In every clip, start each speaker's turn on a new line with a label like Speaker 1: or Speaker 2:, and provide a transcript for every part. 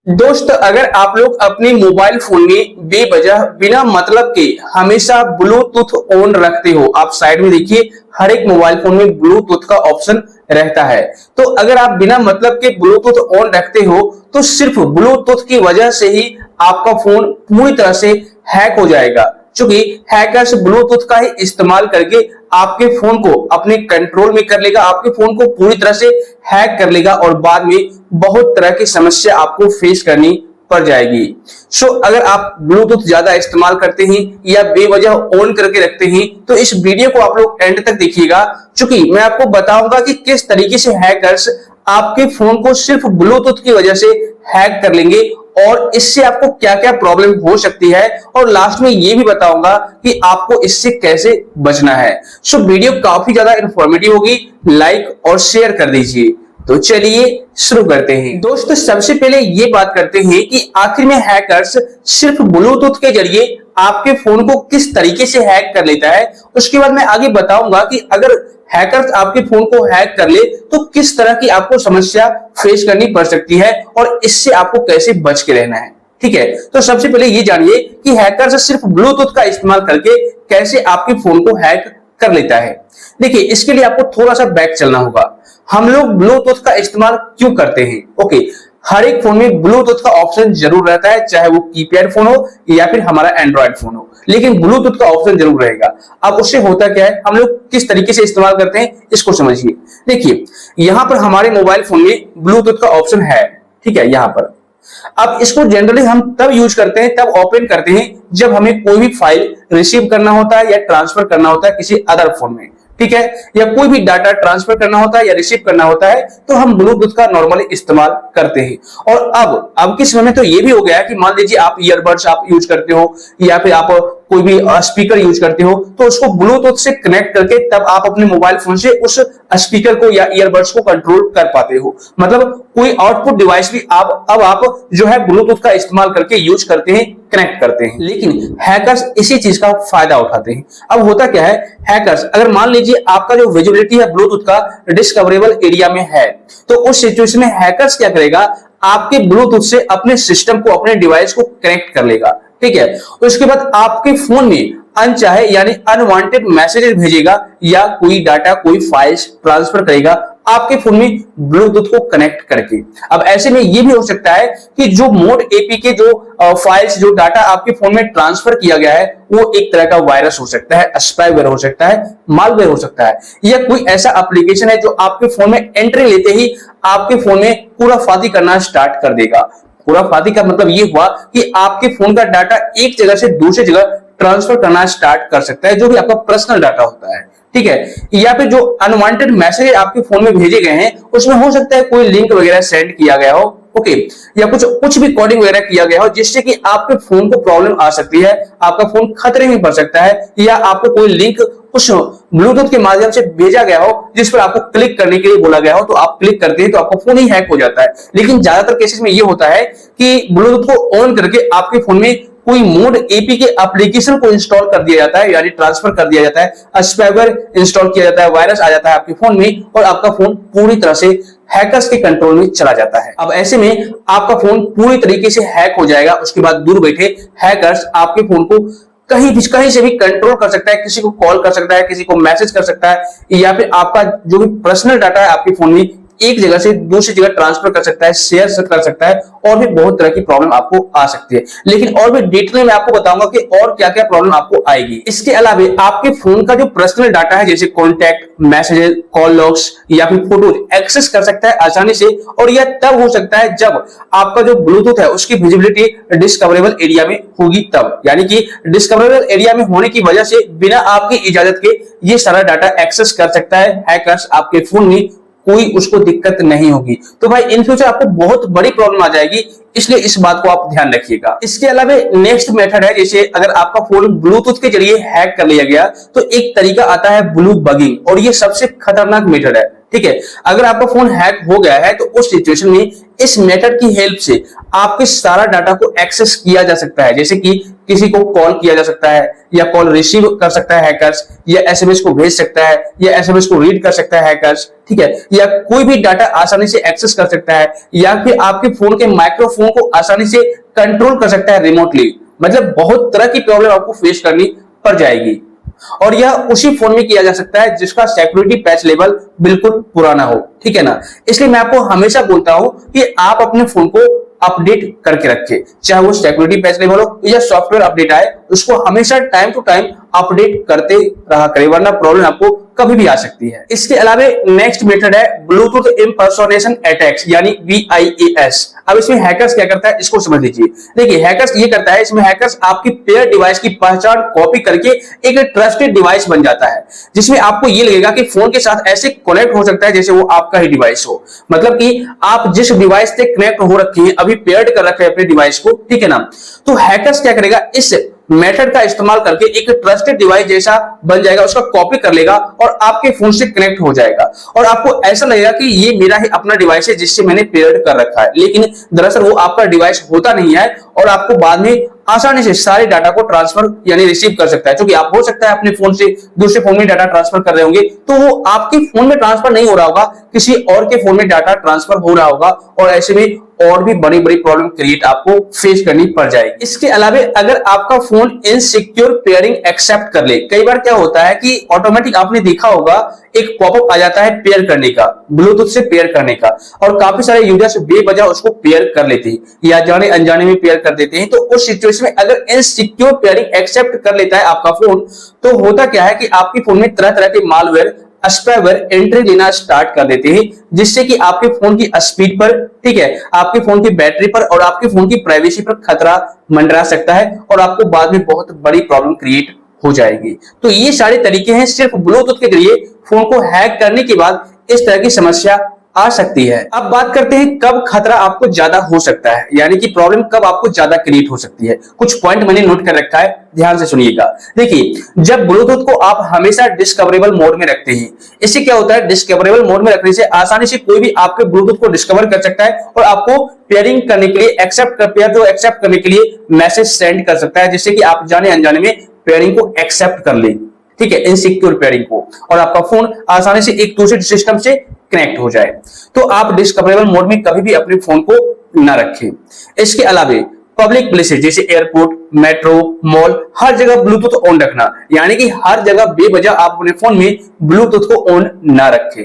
Speaker 1: दोस्त, अगर आप लोग अपने मोबाइल फोन में बेवजह बिना मतलब के हमेशा ब्लूटूथ ऑन रखते हो, आप साइड में देखिए हर एक मोबाइल फोन में ब्लूटूथ का ऑप्शन रहता है। तो अगर आप बिना मतलब के ब्लूटूथ ऑन रखते हो तो सिर्फ ब्लूटूथ की वजह से ही आपका फोन पूरी तरह से हैक हो जाएगा, क्योंकि हैकर्स ब्लूटूथ का ही इस्तेमाल करके आपके फोन को अपने कंट्रोल में कर लेगा, आपके फोन को पूरी तरह से हैक कर लेगा और बाद में बहुत तरह की समस्या आपको फेस करनी पड़ जाएगी। अगर आप ब्लूटूथ ज्यादा इस्तेमाल करते हैं या बेवजह ऑन करके रखते हैं तो इस वीडियो को आप लोग एंड तक देखिएगा, क्योंकि मैं आपको बताऊंगा कि किस तरीके से हैकर्स आपके फोन को सिर्फ ब्लूटूथ की वजह से हैक कर लेंगे और इससे आपको क्या क्या प्रॉब्लम हो सकती है, और लास्ट में ये भी बताऊंगा कि आपको इससे कैसे बचना है। वीडियो काफी ज्यादा इंफॉर्मेटिव होगी, लाइक और शेयर कर दीजिए। तो चलिए शुरू करते हैं। दोस्तों, सबसे पहले ये बात करते हैं कि आखिर में हैकर्स सिर्फ ब्लूटूथ के जरिए आपके फोन को किस तरीके से हैक कर लेता है। उसके बाद मैं आगे बताऊंगा कि अगर हैकर्स आपके फोन को हैक कर ले तो किस तरह की आपको समस्या फेस करनी पड़ सकती है और इससे आपको कैसे बच के रहना है। ठीक है, तो सबसे पहले ये जानिए कि हैकर्स सिर्फ ब्लूटूथ का इस्तेमाल करके कैसे आपके फोन को हैक कर लेता है। देखिए, इसके लिए आपको थोड़ा सा बैक चलना होगा। हम लोग ब्लूटूथ का इस्तेमाल क्यों करते हैं? ओके, हर एक फोन में ब्लूटूथ का ऑप्शन जरूर रहता है, चाहे वो कीपैड फोन हो या फिर हमारा एंड्रॉइड फोन हो, लेकिन ब्लूटूथ का ऑप्शन जरूर रहेगा। अब उससे होता क्या है, हम लोग किस तरीके से इस्तेमाल करते हैं इसको समझिए। देखिए, यहां पर हमारे मोबाइल फोन में ब्लूटूथ का ऑप्शन है, ठीक है, यहां पर। अब इसको जनरली हम तब यूज करते हैं, तब ओपन करते हैं जब हमें कोई भी फाइल रिसीव करना होता है या ट्रांसफर करना होता है किसी अदर फोन में, ठीक है, या कोई भी डाटा ट्रांसफर करना होता है या रिसीव करना होता है तो हम ब्लूटूथ का नॉर्मली इस्तेमाल करते हैं। और अब के समय में तो ये भी हो गया है कि मान लीजिए आप ईयरबड्स आप यूज करते हो या फिर आप कोई भी स्पीकर यूज करते हो तो उसको ब्लूटूथ से कनेक्ट करके तब आप अपने मोबाइल फोन से उस स्पीकर को या ईयरबड्स को कंट्रोल कर पाते हो। मतलब कोई आउटपुट डिवाइस भी आप जो है ब्लूटूथ का इस्तेमाल करके यूज करते हैं, कनेक्ट करते हैं। लेकिन हैकर्स इसी चीज का फायदा उठाते हैं। अब होता क्या है, हैकर्स अगर मान लीजिए आपका जो विजिबिलिटी है ब्लूटूथ का डिस्कवरेबल एरिया में है तो उस सिचुएशन में हैकर्स क्या करेगा, आपके ब्लूटूथ से अपने सिस्टम को, अपने डिवाइस को कनेक्ट कर लेगा, ठीक है। उसके बाद आपके फोन में अनचाहे यानी अनवांटेड मैसेजेस भेजेगा या कोई डाटा, कोई फाइल्स ट्रांसफर करेगा आपके फोन में ब्लूटूथ को कनेक्ट करके। अब ऐसे में ये भी हो सकता है कि जो मोड एपीके, जो फाइल्स, जो डाटा आपके फोन में ट्रांसफर किया गया है वो एक तरह का वायरस हो सकता है, स्पाईवेयर हो सकता है, मालवेयर हो सकता है, या कोई ऐसा एप्लीकेशन है जो आपके फोन में एंट्री लेते ही आपके फोन में पूरा फादी करना स्टार्ट कर देगा। पूरा फादी का मतलब ये हुआ कि आपके फोन का डाटा एक जगह से दूसरी जगह ट्रांसफर करना स्टार्ट कर सकता है, जो भी आपका पर्सनल डाटा होता है, ठीक है। या फिर जो अनवांटेड मैसेज आपके फोन में भेजे गए हैं उसमें हो सकता है कोई लिंक वगैरह सेंड किया गया हो, ओके, या कुछ भी कोडिंग वगैरह किया गया हो जिससे कि आपके फोन को प्रॉब्लम आ सकती है, आपका फोन खतरे में पड़ सकता है, या आपको कोई लिंक उस ब्लूटूथ के माध्यम से भेजा गया हो जिस पर आपको क्लिक करने के लिए बोला गया हो तो आप क्लिक करते हैं तो आपका फोन ही हैक हो जाता है। लेकिन ज्यादातर केसेस में ये होता है कि ब्लूटूथ को ऑन करके आपके फोन में कोई मोड एपीके एप्लीकेशन को इंस्टॉल कर दिया जाता है, यानी ट्रांसफर कर दिया जाता है, स्पाईवेयर इंस्टॉल किया जाता है, वायरस आ जाता है आपके फोन में और आपका फोन पूरी तरह से हैकर्स के कंट्रोल में चला जाता है। अब ऐसे में आपका फोन पूरी तरीके से हैक हो जाएगा। उसके बाद दूर बैठे हैकर्स आपके फोन को कहीं से भी कंट्रोल कर सकता है, किसी को कॉल कर सकता है, किसी को मैसेज कर सकता है, या फिर आपका जो भी पर्सनल डाटा है आपके फोन में एक जगह से दूसरी जगह ट्रांसफर कर सकता है, शेयर कर सकता है, और भी बहुत तरह की प्रॉब्लम आपको आ सकती है। लेकिन और भी डिटेल में आपको बताऊंगा कि और क्या क्या प्रॉब्लम आपको आएगी। इसके अलावा आपके फोन का जो पर्सनल डाटा है जैसे कॉन्टैक्ट, मैसेजेस, कॉल लॉग्स या फिर फोटोज एक्सेस कर सकता है आसानी से, और यह तब हो सकता है जब आपका जो ब्लूटूथ है उसकी विजिबिलिटी डिस्कवरेबल एरिया में होगी तब, यानी कि डिस्कवरेबल एरिया में होने की वजह से बिना आपकी इजाजत के ये सारा डाटा एक्सेस कर सकता है हैकर्स आपके फोन में, कोई उसको दिक्कत नहीं होगी। तो भाई इन फ्यूचर आपको बहुत बड़ी प्रॉब्लम आ जाएगी, इसलिए इस बात को आप ध्यान रखिएगा। इसके अलावा नेक्स्ट मेथड है, जैसे अगर आपका फोन ब्लूटूथ के जरिए हैक कर लिया गया तो एक तरीका आता है ब्लू बगिंग, और ये सबसे खतरनाक मेथड है, ठीक है। अगर आपका फोन हैक हो गया है तो उस सिचुएशन में इस मेथड की हेल्प से आपके सारा डाटा को एक्सेस किया जा सकता है, जैसे कि किसी को कॉल किया जा सकता है या कॉल रिसीव कर सकता है हैकर्स, या एसएमएस को भेज सकता है या एसएमएस को रीड कर सकता है हैकर्स, ठीक है, या कोई भी डाटा आसानी से एक्सेस कर सकता है, या फिर आपके फोन के माइक्रोफोन को आसानी से कंट्रोल कर सकता है रिमोटली। मतलब बहुत तरह की प्रॉब्लम आपको फेस करनी पड़ जाएगी, और यह उसी फोन में किया जा सकता है जिसका सिक्योरिटी पैच लेवल बिल्कुल पुराना हो, ठीक है ना। इसलिए मैं आपको हमेशा बोलता हूं कि आप अपने फोन को अपडेट करके रखें, चाहे वो सिक्योरिटी पैच लेवल हो या सॉफ्टवेयर अपडेट आए, उसको हमेशा टाइम टू टाइम अपडेट करते रहा करें, वरना प्रॉब्लम आपको कभी भी आ सकती है। इसके अलावा नेक्स्ट मेथड है ब्लूटूथ इम्पर्सोनेशन अटैक्स यानी BIAS। अब इसमें हैकर्स क्या करता है इसको समझ लीजिए। देखिए हैकर्स ये करता है, इसमें हैकर्स आपकी पेयर डिवाइस की पहचान कॉपी करके एक ट्रस्टेड डिवाइस बन जाता है, जिसमें आपको ये लगेगा कि फोन के साथ ऐसे कनेक्ट हो सकता है जैसे वो आपका ही डिवाइस हो। मतलब कि आप जिस डिवाइस से कनेक्ट हो रखे हैं, अभी पेयर्ड कर रखे हैं अपने डिवाइस को, ठीक है ना, तो हैकर्स क्या करेगा, इस मेथड का इस्तेमाल करके एक ट्रस्टेड डिवाइस जैसा बन जाएगा, उसका कॉपी कर लेगा और आपके फोन से कनेक्ट हो जाएगा, और आपको ऐसा लगेगा कि ये मेरा ही अपना डिवाइस है जिससे मैंने पेयर्ड कर रखा है, लेकिन दरअसल वो आपका डिवाइस होता नहीं है, और आपको बाद में आसानी से सारे डाटा को ट्रांसफर यानी रिसीव कर सकता है। क्योंकि आप हो सकता है अपने फोन से दूसरे फोन में डाटा ट्रांसफर कर रहे होंगे, तो वो आपके फोन में ट्रांसफर नहीं हो रहा होगा, किसी और के फोन में डाटा ट्रांसफर हो रहा होगा, और ऐसे में और भी बड़ी बड़ी प्रॉब्लम क्रिएट आपको फेस करनी पड़ जाएगी। इसके अलावा अगर आपका फोन इनसिक्योर पेयरिंग एक्सेप्ट कर ले, कई बार क्या होता है कि ऑटोमेटिक आपने देखा होगा एक पॉपअप आ जाता है पेयर करने का, ब्लूटूथ से पेयर करने का, और काफी सारे यूजर्स बेवजह उसको पेयर कर लेते हैं या जाने अनजाने में पेयर कर देते हैं। तो उस सिचुएशन में अगर इनसिक्योर पेयरिंग एक्सेप्ट कर लेता है आपका फोन, तो होता क्या है कि आपके फोन में तरह तरह के मालवेयर स्पाइवेयर एंट्री लेना स्टार्ट कर देते हैं, जिससे कि आपके फोन की स्पीड पर, ठीक है, आपके फोन की बैटरी पर और आपके फोन की प्राइवेसी पर खतरा मंडरा सकता है, और आपको बाद में बहुत बड़ी प्रॉब्लम क्रिएट हो जाएगी। तो ये सारे तरीके हैं, सिर्फ ब्लूटूथ के जरिए फोन को हैक करने के बाद इस तरह की समस्या आ सकती है। अब बात करते हैं कब खतरा आपको ज्यादा हो सकता है, यानी कि प्रॉब्लम कब आपको ज्यादा क्रिएट हो सकती है। कुछ पॉइंट मैंने नोट कर रखा है, ध्यान से सुनिएगा। देखिए जब ब्लूटूथ को आप हमेशा डिस्कवरेबल मोड में रखते हैं, इससे क्या होता है, डिस्कवरेबल मोड में रखने से आसानी से कोई भी आपके ब्लूटूथ को डिस्कवर कर सकता है और आपको पेयरिंग करने के लिए एक्सेप्ट करने के लिए मैसेज सेंड कर सकता है, जिससे कि आप जाने अनजाने में पेयरिंग को एक्सेप्ट कर लें, ठीक है, इनसिक्योर पेयरिंग को, और आपका फोन आसानी से एक दूसरे सिस्टम से कनेक्ट हो जाए। तो आप डिस्कवरेबल मोड में कभी भी अपने फोन को ना रखें। इसके अलावा पब्लिक प्लेसेस जैसे एयरपोर्ट, मेट्रो, मॉल, हर जगह ब्लूटूथ ऑन रखना, यानी कि हर जगह बेवजह आप अपने फोन में ब्लूटूथ को ऑन ना रखें।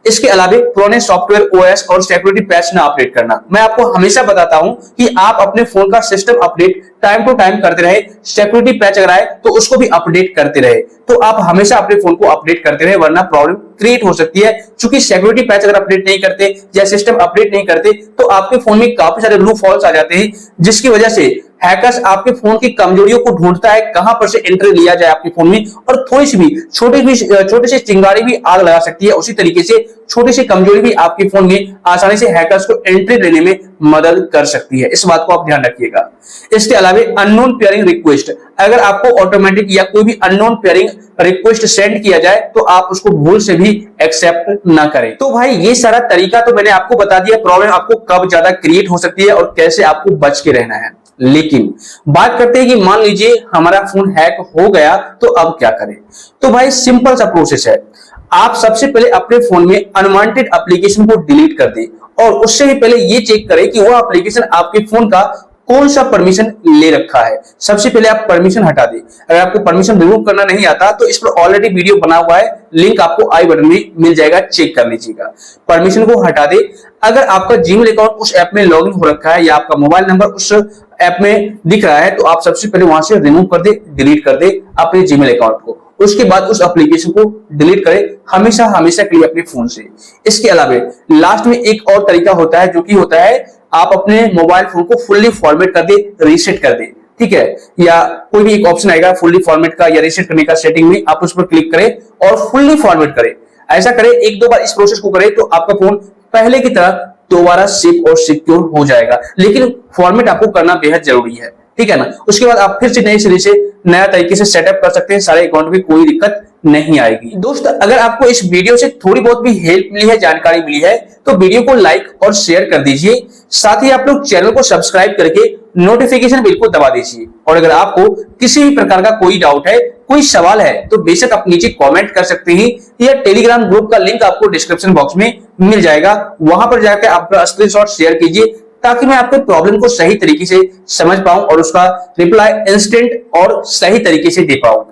Speaker 1: इसके अलावा पुराने सॉफ्टवेयर OS और सिक्योरिटी पैच ना अपडेट करना। मैं आपको हमेशा बताता हूं कि आप अपने फोन का system update time to time करते रहे, सिक्योरिटी पैच अगर आए तो उसको भी अपडेट करते रहे। तो आप हमेशा अपने फोन को अपडेट करते रहे, वरना प्रॉब्लम क्रिएट हो सकती है। क्योंकि सिक्योरिटी पैच अगर अपडेट नहीं करते या सिस्टम अपडेट नहीं करते तो आपके फोन में काफी सारे ब्लू फॉल्स आ जाते हैं, जिसकी वजह से हैकर्स आपके फोन की कमजोरियों को ढूंढता है, कहां पर से एंट्री लिया जाए आपके फोन में, और थोड़ी सी भी छोटी सी चिंगारी भी आग लगा सकती है। उसी तरीके से छोटी सी कमजोरी भी आपके फोन में आसानी से हैकर्स को एंट्री लेने में मदद कर सकती है। इस बात को आप ध्यान रखिएगा। इसके अलावा अननोन पेयरिंग रिक्वेस्ट, अगर आपको ऑटोमेटिक या कोई भी अननोन पेयरिंग रिक्वेस्ट सेंड किया जाए तो आप उसको भूल से भी एक्सेप्ट ना करें। तो भाई ये सारा तरीका तो मैंने आपको बता दिया, प्रॉब्लम आपको कब ज्यादा क्रिएट हो सकती है और कैसे आपको बच के रहना है। लेकिन बात करते हैं कि मान लीजिए हमारा फोन हैक हो गया तो अब क्या करें। तो भाई सिंपल सा प्रोसेस है, आप सबसे पहले अपने फोन में अनवांटेड एप्लीकेशन को डिलीट कर दें, और उससे भी पहले ये चेक करें कि वह एप्लीकेशन आपके फोन का कौन सा परमिशन ले रखा है। सबसे पहले आप परमिशन हटा दें। अगर आपको परमिशन रिमूव करना नहीं आता तो इस पर ऑलरेडी वीडियो बना हुआ है, लिंक आपको आई बटन में मिल जाएगा, चेक कर लीजिएगा। परमिशन को हटा दे। अगर आपका जीमेल अकाउंट उस ऐप में लॉगिन हो रखा है या आपका मोबाइल नंबर उस ऐप में दिख रहा है तो आप सबसे पहले वहां से रिमूव कर दे, डिलीट कर दे अपने जीमेल अकाउंट को। उसके बाद उस एप्लीकेशन को डिलीट करें हमेशा हमेशा के लिए अपने फोन से। इसके अलावा लास्ट में एक और तरीका होता है, जो कि होता है आप अपने मोबाइल फोन को फुल्ली फॉर्मेट कर दे, रीसेट कर दे, ठीक है, या कोई भी एक ऑप्शन आएगा फुल्ली फॉर्मेट का या रीसेट करने का, सेटिंग में आप उस पर क्लिक करें और फुल्ली फॉर्मेट करें। ऐसा करें, एक दो बार इस प्रोसेस को करें तो आपका फोन पहले की तरह दोबारा सेफ और सिक्योर हो जाएगा। लेकिन फॉर्मेट आपको करना बेहद जरूरी है, ठीक है ना। उसके बाद आप फिर से नए सिरे से नया तरीके से सेटअप कर सकते हैं, सारे अकाउंट में कोई दिक्कत नहीं आएगी। दोस्त अगर आपको इस वीडियो से थोड़ी बहुत भी हेल्प मिली है, जानकारी मिली है, तो वीडियो को लाइक और शेयर कर दीजिए। साथ ही आप लोग चैनल को सब्सक्राइब करके नोटिफिकेशन बिल को दबा दीजिए। और अगर आपको किसी भी प्रकार का कोई डाउट है, कोई सवाल है, तो बेशक आप नीचे कमेंट कर सकते हैं या टेलीग्राम ग्रुप का लिंक आपको डिस्क्रिप्शन बॉक्स में मिल जाएगा, वहां पर जाकर अपना स्क्रीनशॉट शेयर कीजिए ताकि मैं आपके प्रॉब्लम को सही तरीके से समझ पाऊं और उसका रिप्लाई इंस्टेंट और सही तरीके से दे पाऊं।